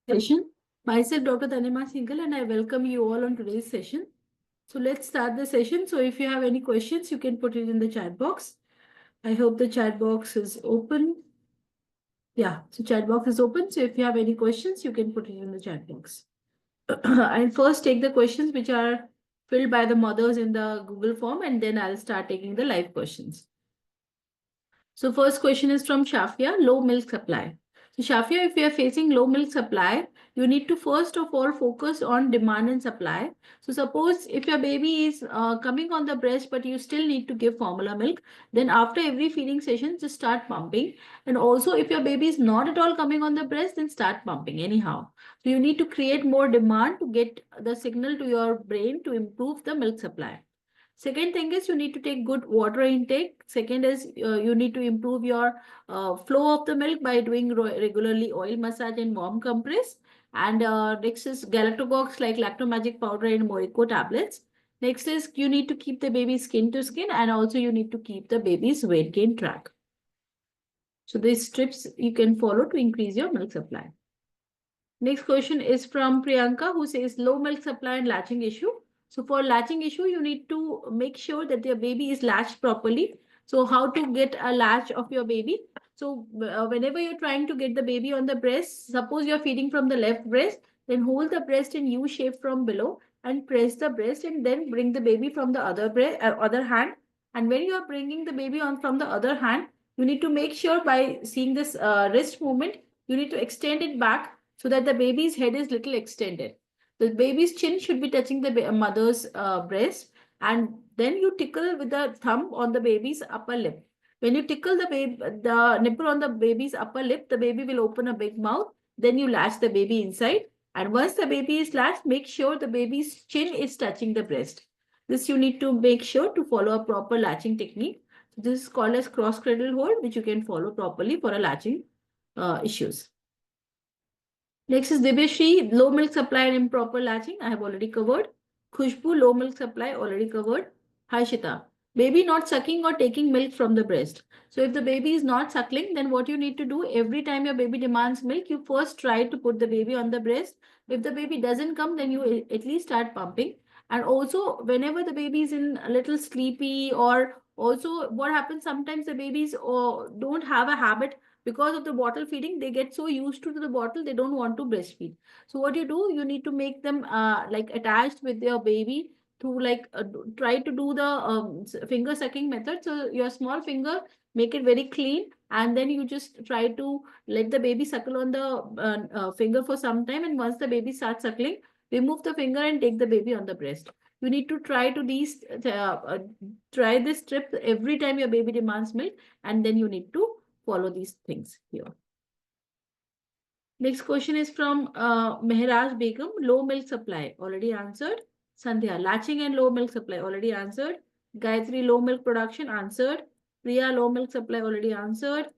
Session. Myself, Dr. Tanima Singhal, and I welcome you all on today's session. So let's start the session. So if you have any questions, you can put it in the chat box. I hope the chat box is open. Yeah, so chat box is open. So if you have any questions, you can put it in the chat box. I'll first take the questions which are filled by the mothers in the Google form, and then I'll start taking the live questions. So first question is from Shafia, low milk supply. So Shafia, if you are facing low milk supply, you need to first of all focus on demand and supply. So suppose if your baby is coming on the breast, but you still need to give formula milk, then after every feeding session, just start pumping. And also if your baby is not at all coming on the breast, then start pumping anyhow. So you need to create more demand to get the signal to your brain to improve the milk supply. Second thing is you need to take good water intake. Second is you need to improve your flow of the milk by doing regularly oil massage and warm compress. And next is galactogogues like lactomagic powder and Morico tablets. Next is you need to keep the baby skin to skin, and also you need to keep the baby's weight gain track. So these tips you can follow to increase your milk supply. Next question is from Priyanka, who says low milk supply and latching issue. So for latching issue, you need to make sure that your baby is latched properly. So how to get a latch of your baby? So whenever you're trying to get the baby on the breast, suppose you're feeding from the left breast, then hold the breast in U shape from below and press the breast, and then bring the baby from the other breast, other hand. And when you are bringing the baby on from the other hand, you need to make sure by seeing this wrist movement, you need to extend it back so that the baby's head is little extended. The baby's chin should be touching the mother's breast, and then you tickle with the thumb on the baby's upper lip. When you tickle the nipple on the baby's upper lip, the baby will open a big mouth. Then you latch the baby inside. And once the baby is latched, make sure the baby's chin is touching the breast. This you need to make sure to follow a proper latching technique. This is called as cross cradle hold, which you can follow properly for a latching issues. Next is Dibeshri, low milk supply and improper latching. I have already covered. Khushbu, low milk supply, already covered. Harshita, baby not sucking or taking milk from the breast. So if the baby is not suckling, then what you need to do, every time your baby demands milk, you first try to put the baby on the breast. If the baby doesn't come, then you at least start pumping. And also, whenever the baby is in a little sleepy, or also what happens, sometimes the babies don't have a habit because of the bottle feeding. They get so used to the bottle, they don't want to breastfeed. So what you do, you need to make them like attached with your baby to like try to do the finger sucking method. So your small finger, make it very clean, and then you just try to let the baby suckle on the finger for some time. And once the baby starts suckling, remove the finger and take the baby on the breast. You need to try to try this trip every time your baby demands milk, and then you need to follow these things here. Next question is from Mehraj Begum, low milk supply, already answered. Sandhya, latching and low milk supply, already answered. Gayatri, low milk production, answered. Priya, low milk supply, already answered.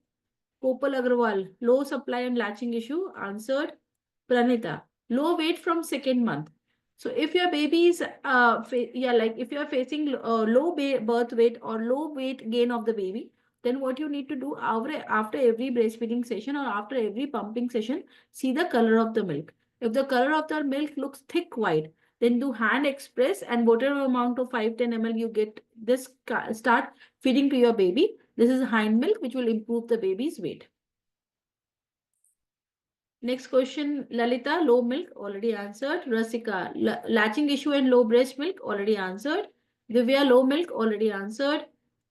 Kopal Agrawal, low supply and latching issue, answered. Pranita, low weight from second month. So if your baby is, if you are facing low birth weight or low weight gain of the baby, then what you need to do after every breastfeeding session or after every pumping session, see the color of the milk. If the color of the milk looks thick white, then do hand express, and whatever amount of 5-10 ml you get, this start feeding to your baby. This is hind milk, which will improve the baby's weight. Next question, Lalita, low milk, already answered. Rasika, latching issue and low breast milk, already answered. Divya, low milk, already answered.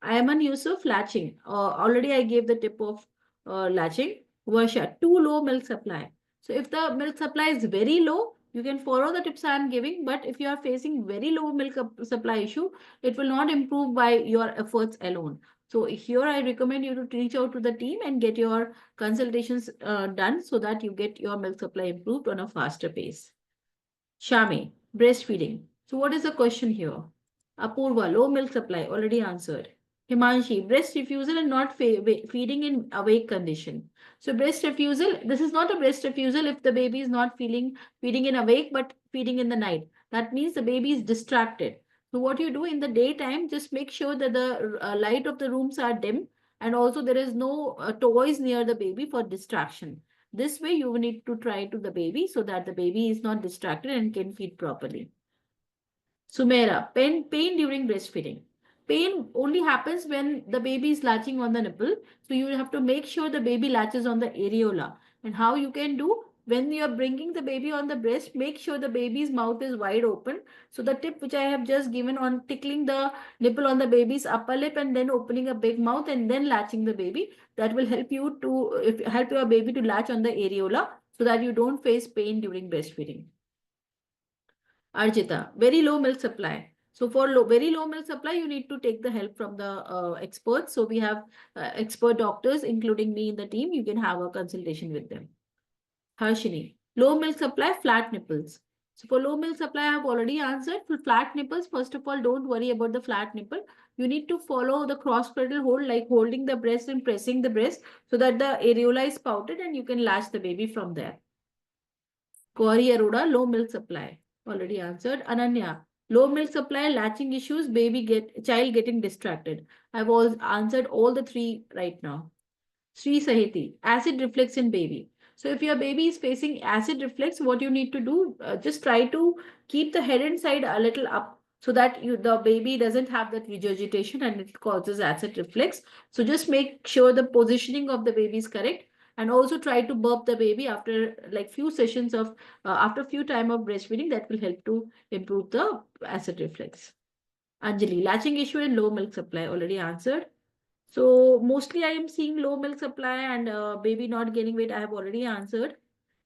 Ayman Yusuf, latching. Already I gave the tip of latching. Varsha, too low milk supply. So if the milk supply is very low, you can follow the tips I am giving. But if you are facing very low milk supply issue, it will not improve by your efforts alone. So here I recommend you to reach out to the team and get your consultations done so that you get your milk supply improved on a faster pace. Shami, breastfeeding. So what is the question here? Apurva, low milk supply, already answered. Himanshi, breast refusal and not feeding in awake condition. So breast refusal, this is not a breast refusal if the baby is not feeding in awake but feeding in the night. That means the baby is distracted. So what you do in the daytime, just make sure that the light of the rooms are dim, and also there is no toys near the baby for distraction. This way you need to try to the baby so that the baby is not distracted and can feed properly. Sumera, pain during breastfeeding. Pain only happens when the baby is latching on the nipple. So you have to make sure the baby latches on the areola. And how you can do, when you are bringing the baby on the breast, make sure the baby's mouth is wide open. So the tip which I have just given on tickling the nipple on the baby's upper lip and then opening a big mouth and then latching the baby, that will help you to help your baby to latch on the areola so that you don't face pain during breastfeeding. Arjita, very low milk supply. So for very low milk supply, you need to take the help from the experts. So we have expert doctors, including me in the team. You can have a consultation with them. Harshini, low milk supply, flat nipples. So for low milk supply, I have already answered. For flat nipples, first of all, don't worry about the flat nipple. You need to follow the cross cradle hold, like holding the breast and pressing the breast so that the areola is pouted and you can latch the baby from there. Gauri Arora, low milk supply. Already answered. Ananya, low milk supply, latching issues, child getting distracted. I've all answered all the three right now. Sri Sahiti, acid reflux in baby. So if your baby is facing acid reflux, what you need to do, just try to keep the head and side a little up so that the baby doesn't have that regurgitation and it causes acid reflux. So just make sure the positioning of the baby is correct and also try to burp the baby after like few sessions of after few time of breastfeeding. That will help to improve the acid reflux. Anjali, latching issue and low milk supply, already answered. So mostly I am seeing low milk supply and baby not gaining weight. I have already answered.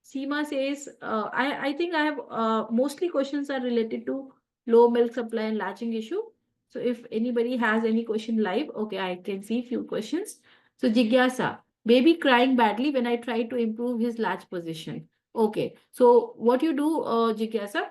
Seema says, I think I have mostly questions are related to low milk supply and latching issue. So if anybody has any question live, okay, I can see few questions. So Jigyasa, baby crying badly when I try to improve his latch position. Okay, so what you do, Jigyasa,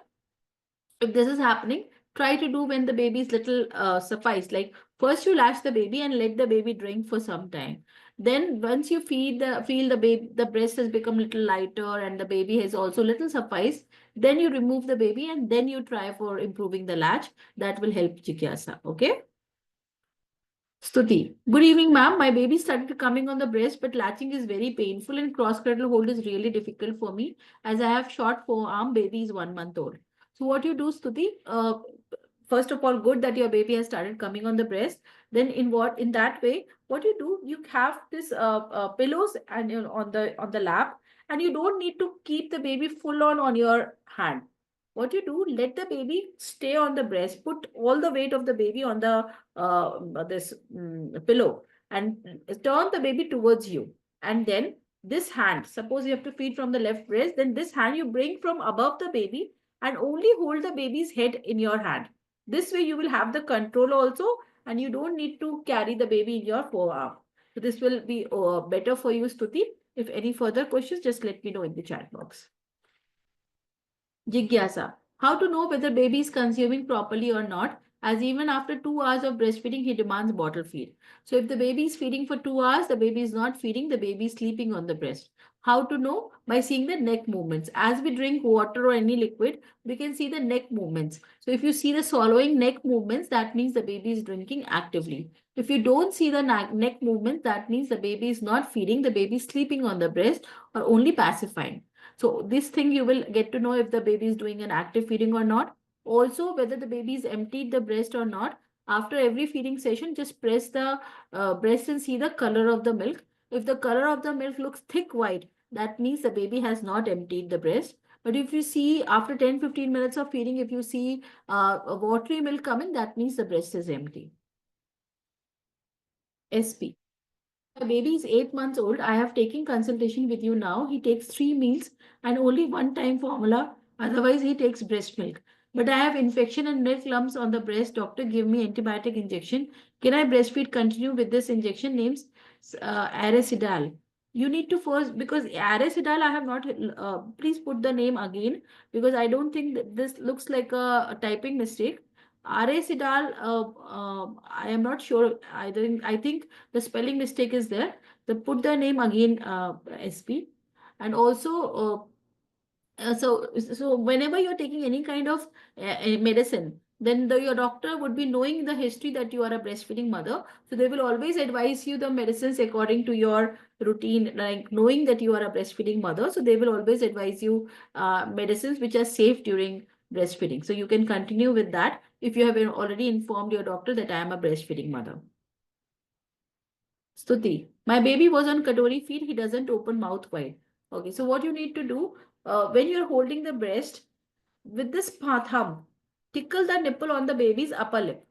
if this is happening, try to do when the baby is little suffice. Like first you latch the baby and let the baby drink for some time. Then once you feel the baby, the breast has become little lighter and the baby has also little suffice, then you remove the baby and then you try for improving the latch. That will help Jigyasa. Okay. Stuti, good evening, ma'am. My baby started coming on the breast, but latching is very painful and cross cradle hold is really difficult for me as I have short forearm. Baby is 1 month old. So what you do, Stuti? First of all, good that your baby has started coming on the breast. Then in that way, what you do, you have this pillows and on the lap, and you don't need to keep the baby full on your hand. What you do, let the baby stay on the breast. Put all the weight of the baby on the this pillow and turn the baby towards you. And then this hand, suppose you have to feed from the left breast, then this hand you bring from above the baby and only hold the baby's head in your hand. This way you will have the control also and you don't need to carry the baby in your forearm. So this will be better for you, Stuti. If any further questions, just let me know in the chat box. Jigyasa. How to know whether baby is consuming properly or not, as even after 2 hours of breastfeeding, he demands bottle feed. So if the baby is feeding for 2 hours, the baby is not feeding, the baby is sleeping on the breast. How to know? By seeing the neck movements. As we drink water or any liquid, we can see the neck movements. So if you see the swallowing neck movements, that means the baby is drinking actively. If you don't see the neck movements, that means the baby is not feeding, the baby is sleeping on the breast or only pacifying. So this thing you will get to know if the baby is doing an active feeding or not. Also, whether the baby is emptied the breast or not. After every feeding session, just press the breast and see the color of the milk. If the color of the milk looks thick white, that means the baby has not emptied the breast. But if you see after 10-15 minutes of feeding, if you see a watery milk coming, that means the breast is empty. SP. My baby is 8 months old. I have taken consultation with you now. He takes 3 meals and only one time formula. Otherwise, he takes breast milk. But I have infection and milk lumps on the breast. Doctor, give me antibiotic injection. Can I breastfeed continue with this injection? Names Aracidal. You need to first, because Aracidal, I have not, please put the name again because I don't think that this looks like a typing mistake. Aracidal, I am not sure. I think the spelling mistake is there. They put the name again, SP. And also, so whenever you're taking any kind of medicine, then your doctor would be knowing the history that you are a breastfeeding mother. So they will always advise you the medicines according to your routine, like knowing that you are a breastfeeding mother. So they will always advise you medicines which are safe during breastfeeding. So you can continue with that if you have already informed your doctor that I am a breastfeeding mother. Stuti, my baby was on Katori feed. He doesn't open mouth wide. Okay, so what you need to do when you're holding the breast with this thumb, tickle the nipple on the baby's upper lip.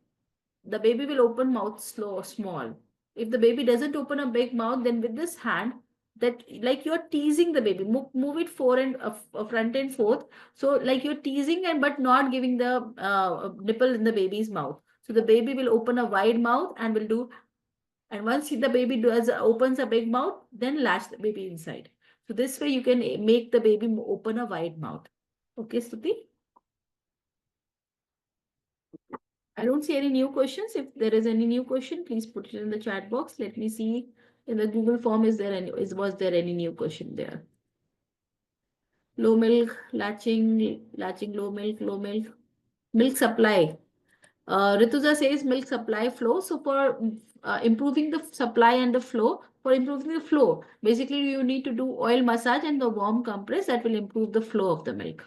The baby will open mouth slow, small. If the baby doesn't open a big mouth, then with this hand, that like you're teasing the baby, move it front and forth. So like you're teasing and but not giving the nipple in the baby's mouth. So the baby will open a wide mouth and will do, and once the baby opens a big mouth, then latch the baby inside. So this way you can make the baby open a wide mouth. Okay, Stuti? I don't see any new questions. If there is any new question, please put it in the chat box. Let me see in the Google form, was there any new question there? Low milk, latching, low milk, milk supply. Rituja says milk supply flow. So for improving the supply and the flow, for improving the flow, basically you need to do oil massage and the warm compress that will improve the flow of the milk.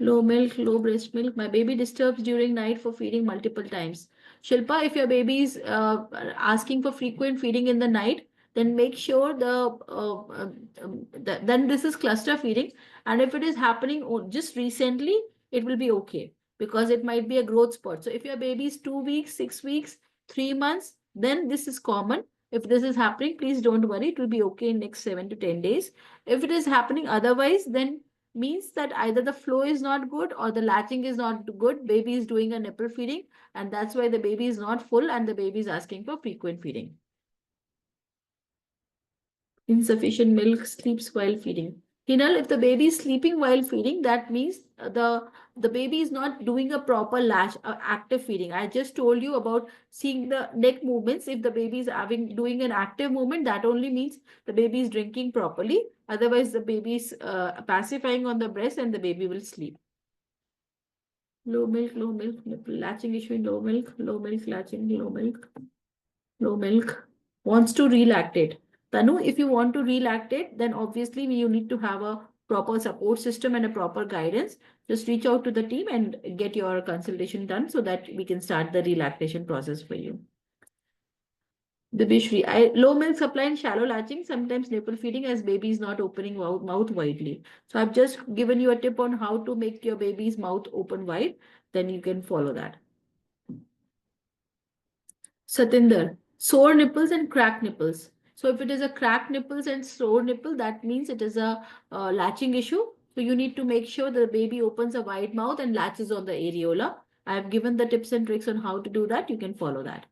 Low milk, low breast milk. My baby disturbs during night for feeding multiple times. Shilpa, if your baby is asking for frequent feeding in the night, then make sure then this is cluster feeding. And if it is happening just recently, it will be okay because it might be a growth spurt. So if your baby is 2 weeks, 6 weeks, 3 months, then this is common. If this is happening, please don't worry. It will be okay in next 7 to 10 days. If it is happening otherwise, then means that either the flow is not good or the latching is not good. Baby is doing a nipple feeding, and that's why the baby is not full and the baby is asking for frequent feeding. Insufficient milk, sleeps while feeding. Hinal, if the baby is sleeping while feeding, that means the baby is not doing a proper latch active feeding. I just told you about seeing the neck movements. If the baby is doing an active movement, that only means the baby is drinking properly. Otherwise, the baby is pacifying on the breast and the baby will sleep. Low milk, nipple latching issue in low milk, latching, low milk, wants to relactate. Tanu, if you want to relactate, then obviously you need to have a proper support system and a proper guidance. Just reach out to the team and get your consultation done so that we can start the relactation process for you. The Bishri, low milk supply and shallow latching, sometimes nipple feeding as baby is not opening mouth widely. So I've just given you a tip on how to make your baby's mouth open wide. Then you can follow that. Satinder, sore nipples and cracked nipples. So if it is a cracked nipples and sore nipple, that means it is a latching issue. So you need to make sure the baby opens a wide mouth and latches on the areola. I have given the tips and tricks on how to do that. You can follow that.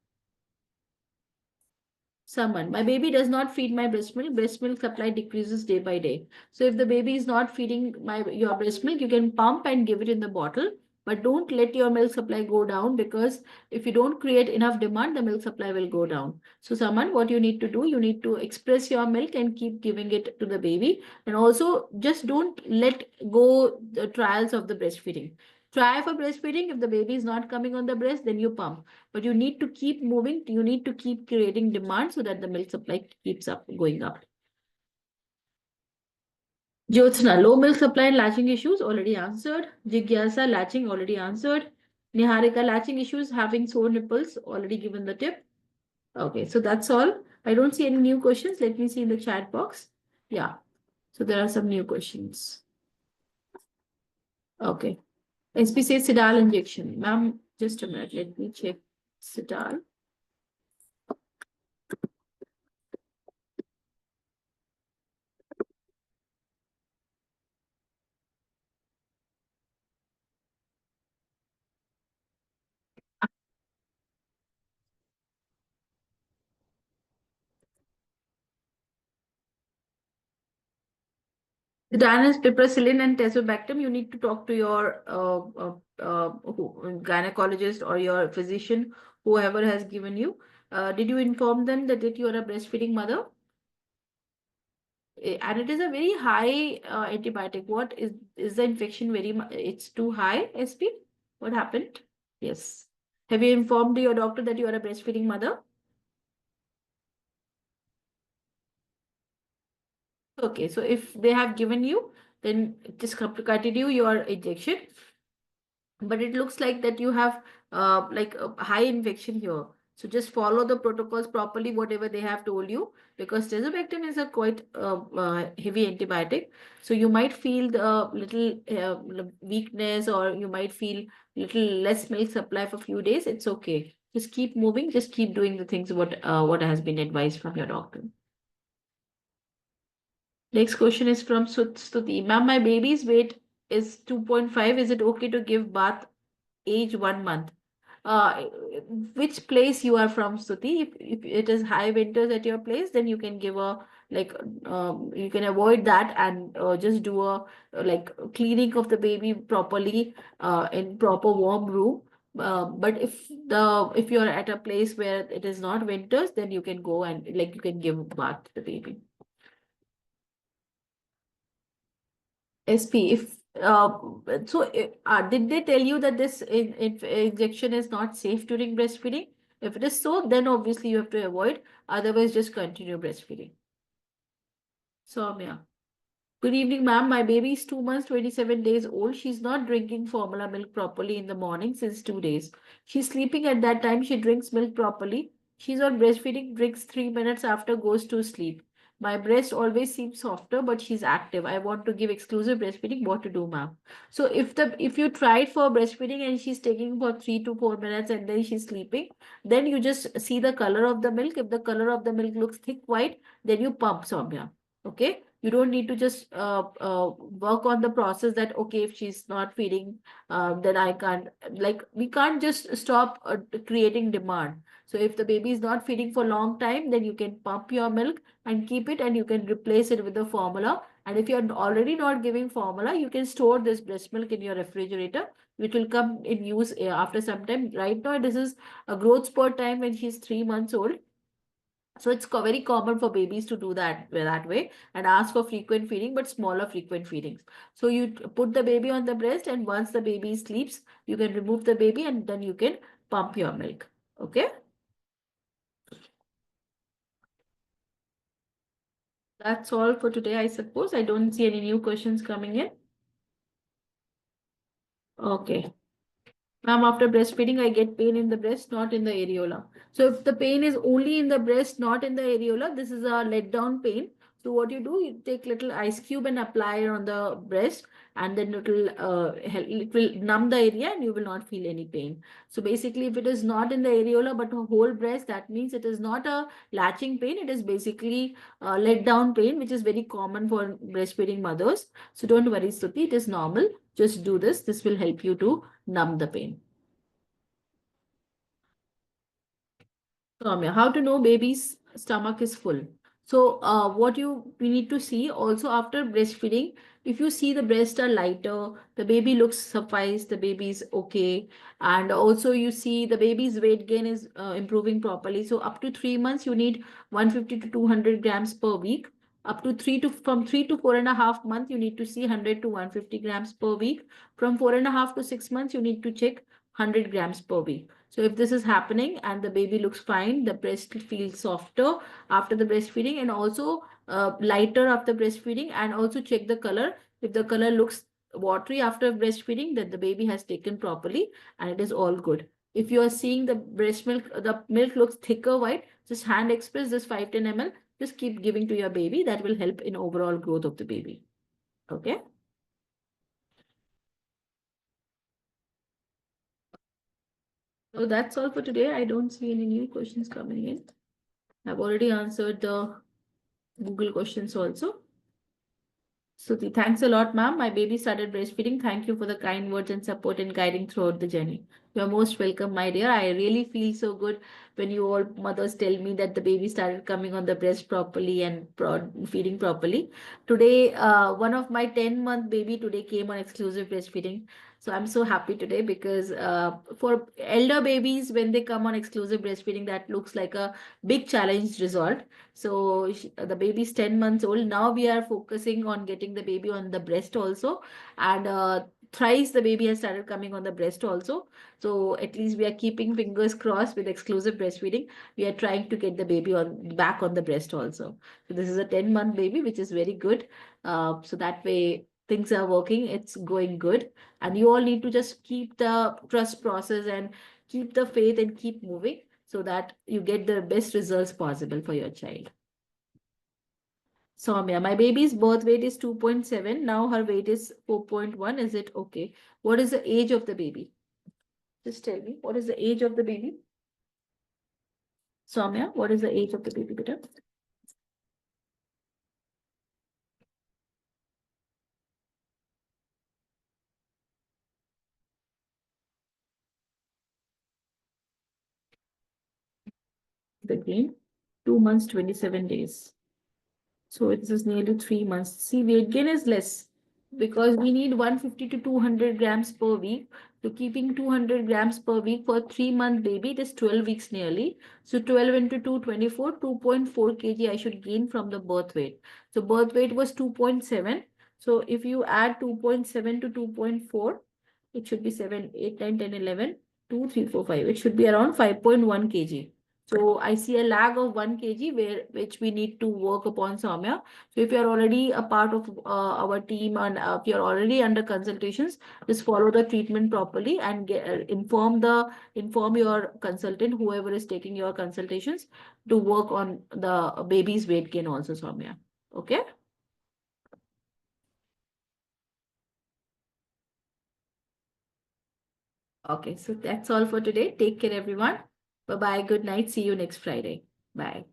Someone, my baby does not feed my breast milk. Breast milk supply decreases day by day. So if the baby is not feeding your breast milk, you can pump and give it in the bottle. But don't let your milk supply go down, because if you don't create enough demand, the milk supply will go down. So someone, what you need to do, you need to express your milk and keep giving it to the baby. And also just don't let go the trials of the breastfeeding. Try for breastfeeding. If the baby is not coming on the breast, then you pump. But you need to keep moving. You need to keep creating demand so that the milk supply keeps going up. Jyotsna, low milk supply and latching issues, already answered. Jigyasa, latching, already answered. Niharika, latching issues, having sore nipples, already given the tip. Okay, so that's all. I don't see any new questions. Let me see in the chat box. Yeah, so there are some new questions. Okay. SP says Sidal injection. Ma'am, just a minute. Let me check Sidal. The Diana is piperacillin and tazobactam. You need to talk to your gynecologist or your physician, whoever has given you. Did you inform them that you are a breastfeeding mother? And it is a very high antibiotic. What is the infection very much? It's too high, SP? What happened? Yes. Have you informed your doctor that you are a breastfeeding mother? Okay, so if they have given you, then just continue your injection. But it looks like that you have like a high infection here. So just follow the protocols properly, whatever they have told you, because tazobactam is a quite heavy antibiotic. So you might feel the little weakness, or you might feel little less milk supply for a few days. It's okay. Just keep moving. Just keep doing the things what has been advised from your doctor. Next question is from Stuti. Ma'am, my baby's weight is 2.5. Is it okay to give bath age 1 month? Uh, which place you are from, Stuti? If it is high winters at your place, then you can give a like you can avoid that and just do a like cleaning of the baby properly in proper warm room. But if you're at a place where it is not winters, then you can go and like you can give bath to the baby. SP, if did they tell you that this injection is not safe during breastfeeding? If it is so, then obviously you have to avoid. Otherwise, just continue breastfeeding. Soumya. Good evening, ma'am. My baby is 2 months, 27 days old. She's not drinking formula milk properly in the morning since 2 days. She's sleeping at that time. She drinks milk properly. She's on breastfeeding, drinks 3 minutes after, goes to sleep. My breast always seems softer, but she's active. I want to give exclusive breastfeeding. What to do, ma'am? So if you tried for breastfeeding and she's taking for 3 to 4 minutes and then she's sleeping, then you just see the color of the milk. If the color of the milk looks thick white, then you pump, Soumya. Okay, you don't need to just work on the process that okay, if she's not feeding, then I can't, like we can't just stop creating demand. So if the baby is not feeding for a long time, then you can pump your milk and keep it, and you can replace it with the formula. And if you're already not giving formula, you can store this breast milk in your refrigerator, which will come in use after some time. Right now this is a growth spurt time when she's 3 months old, so it's very common for babies to do that way and ask for frequent feeding, but smaller frequent feedings. So you put the baby on the breast, and once the baby sleeps, you can remove the baby and then you can pump your milk. Okay. That's all for today, I suppose. I don't see any new questions coming in. Okay. Ma'am, after breastfeeding, I get pain in the breast, not in the areola. So if the pain is only in the breast, not in the areola, this is a let down pain. So what you do, you take little ice cube and apply it on the breast, and then it will numb the area and you will not feel any pain. So basically, if it is not in the areola but a whole breast, that means it is not a latching pain. It is basically let down pain, which is very common for breastfeeding mothers. So don't worry, Stuti, it is normal. Just do this. This will help you to numb the pain. Soumya, how to know baby's stomach is full? So, what we need to see also after breastfeeding, if you see the breasts are lighter, the baby looks sufficed, the baby is okay, and also you see the baby's weight gain is improving properly. So, up to 3 months, you need 150 to 200 grams per week. Up to from 3 to 4.5 months, you need to see 100 to 150 grams per week. From 4.5 to 6 months, you need to check 100 grams per week. So if this is happening and the baby looks fine, the breast feels softer after the breastfeeding, and also lighter after breastfeeding, and also check the color. If the color looks watery after breastfeeding, then the baby has taken properly and it is all good. If you are seeing the milk looks thicker white, just hand express this 510 ml. Just keep giving to your baby. That will help in overall growth of the baby. Okay. So that's all for today. I don't see any new questions coming in. I've already answered the Google questions also. Suti, thanks a lot, ma'am. My baby started breastfeeding. Thank you for the kind words and support and guiding throughout the journey. You're most welcome, my dear. I really feel so good when you all mothers tell me that the baby started coming on the breast properly and feeding properly. Today, one of my 10-month baby today came on exclusive breastfeeding. So I'm so happy today because for elder babies, when they come on exclusive breastfeeding, that looks like a big challenge resolved. So the baby's 10 months old. Now we are focusing on getting the baby on the breast also. And thrice the baby has started coming on the breast also. So at least we are keeping fingers crossed with exclusive breastfeeding. We are trying to get the baby on back on the breast also. So this is a 10-month baby, which is very good. So that way things are working. It's going good. And you all need to just keep the trust process and keep the faith and keep moving so that you get the best results possible for your child. Soumya, my baby's birth weight is 2.7. Now her weight is 4.1. Is it okay? What is the age of the baby? Just tell me, what is the age of the baby? Soumya, what is the age of the baby, beta? The gain, 2 months, 27 days. So it is nearly 3 months. See, weight gain is less because we need 150 to 200 grams per week. So keeping 200 grams per week for 3-month baby, it is 12 weeks nearly. So 12 into 2, 24, 2.4 kg I should gain from the birth weight. So birth weight was 2.7. So if you add 2.7 to 2.4, it should be 7, 8, 9, 10, 11, 2, 3, 4, 5. It should be around 5.1 kg. So I see a lag of 1 kg which we need to work upon, Soumya. So if you're already a part of our team and if you're already under consultations, just follow the treatment properly and inform your consultant, whoever is taking your consultations, to work on the baby's weight gain also, Soumya. Okay? Okay, so that's all for today. Take care, everyone. Bye-bye. Good night. See you next Friday. Bye.